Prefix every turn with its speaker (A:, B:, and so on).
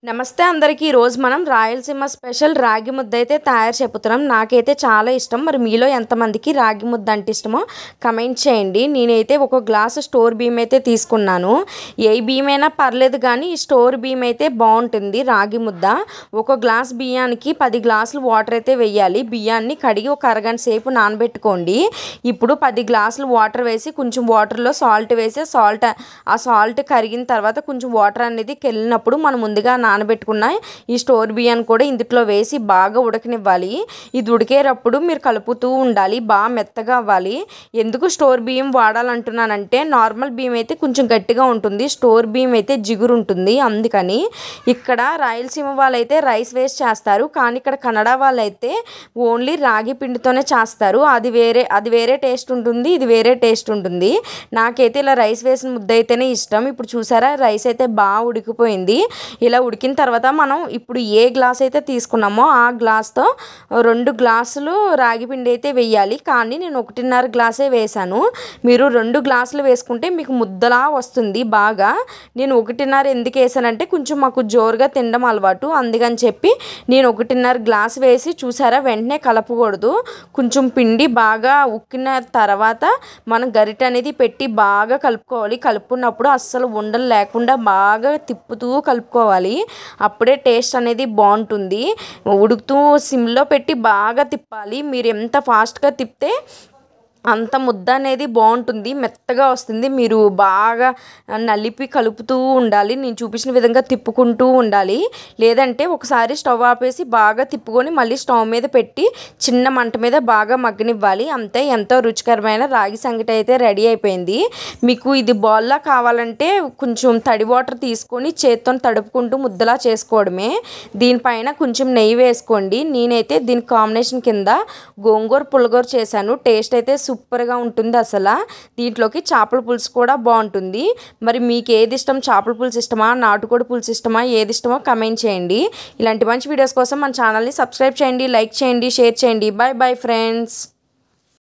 A: నమస్తే అందరికీ ఈరోజు మనం రాయలసీమ స్పెషల్ రాగి ముద్ద అయితే తయారు చెప్పుతున్నాం. నాకైతే చాలా ఇష్టం. మరి మీలో ఎంతమందికి రాగి ముద్ద అంటే ఇష్టమో కమెంట్ చేయండి. నేనైతే ఒక గ్లాసు స్టోర్ బియ్యం అయితే తీసుకున్నాను. ఏ బియ్యం అయినా పర్లేదు కానీ ఈ స్టోర్ బియ్యం అయితే బాగుంటుంది రాగి ముద్ద. ఒక గ్లాస్ బియ్యానికి 10 గ్లాసులు వాటర్ అయితే వేయాలి. బియ్యాన్ని కడిగి ఒక అరగంట సేపు నానబెట్టుకోండి. ఇప్పుడు 10 గ్లాసులు వాటర్ వేసి కొంచెం వాటర్లో సాల్ట్ వేసి ఆ సాల్ట్ కరిగిన తర్వాత కొంచెం వాటర్ అనేది కెళ్ళినప్పుడు మనం ముందుగా నానబెట్టుకున్న ఈ స్టోర్ బియ్యాన్ని కూడా ఇందులో వేసి బాగా ఉడకనివ్వాలి. ఇది ఉడికేటప్పుడు మీరు కలుపుతూ ఉండాలి. బాగా మెత్తగా అవ్వాలి. ఎందుకు స్టోర్ బియ్యం వాడాలంటున్నానంటే నార్మల్ బియ్యం అయితే కొంచెం గట్టిగా ఉంటుంది, స్టోర్ బియ్యం అయితే జిగురు ఉంటుంది. అందుకని ఇక్కడ రాయలసీమ వాళ్ళైతే రైస్ వేస్ట్ చేస్తారు, కానీ ఇక్కడ కన్నడ వాళ్ళైతే ఓన్లీ రాగి పిండితోనే చేస్తారు. అది వేరే టేస్ట్ ఉంటుంది, ఇది వేరే టేస్ట్ ఉంటుంది. నాకైతే ఇలా రైస్ వేసిన ముద్ద అయితేనే ఇష్టం. ఇప్పుడు చూసారా రైస్ అయితే బాగా ఉడికిపోయింది. ఇలా ఉడికిన తర్వాత మనం ఇప్పుడు ఏ గ్లాస్ అయితే తీసుకున్నామో ఆ గ్లాస్తో 2 గ్లాసులు రాగి పిండి అయితే వేయాలి. కానీ నేను 1.5 గ్లాసే వేసాను. మీరు 2 గ్లాసులు వేసుకుంటే మీకు ముద్దలా వస్తుంది బాగా. నేను 1.5 ఎందుకు వేసానంటే కొంచెం మాకు జోరుగా తినడం అలవాటు, అందుకని చెప్పి నేను 1.5 గ్లాస్ వేసి చూసారా వెంటనే కలపకూడదు. కొంచెం పిండి బాగా ఉక్కిన తర్వాత మనం గరిట అనేది పెట్టి బాగా కలుపుకోవాలి. కలుపుకున్నప్పుడు అస్సలు ఉండలు లేకుండా బాగా తిప్పుతూ కలుపుకోవాలి. అప్పుడే టేస్ట్ అనేది బాగుంటుంది. ఉడుకుతూ సిమ్లో పెట్టి బాగా తిప్పాలి. మీరు ఎంత ఫాస్ట్గా తిప్పితే అంత ముద్ద అనేది బాగుంటుంది, మెత్తగా వస్తుంది. మీరు బాగా నలిపి కలుపుతూ ఉండాలి. నేను చూపించిన విధంగా తిప్పుకుంటూ ఉండాలి. లేదంటే ఒకసారి స్టవ్ ఆపేసి బాగా తిప్పుకొని మళ్ళీ స్టవ్ మీద పెట్టి చిన్న మంట మీద బాగా మగ్గనివ్వాలి. అంతే, ఎంతో రుచికరమైన రాగి సంగటి అయితే రెడీ అయిపోయింది. మీకు ఇది బాల్లా కావాలంటే కొంచెం తడి వాటర్ తీసుకొని చేత్తో తడుపుకుంటూ ముద్దలా చేసుకోవడమే. దీనిపైన కొంచెం నెయ్యి వేసుకోండి. నేనైతే దీని కాంబినేషన్ కింద గోంగూర పుల్లగూర చేశాను. టేస్ట్ అయితే సూపర్గా ఉంటుంది. అసలు దీంట్లోకి చేపల పులుసు కూడా బాగుంటుంది. మరి మీకు ఏది ఇష్టం, చేపల పులుసు ఇష్టమా, నాటుకోడి పులుసు ఇష్టమా, ఏది ఇష్టమో కమెంట్ చేయండి. ఇలాంటి మంచి వీడియోస్ కోసం మన ఛానల్ని సబ్స్క్రైబ్ చేయండి, లైక్ చేయండి, షేర్ చేయండి. Bye bye friends.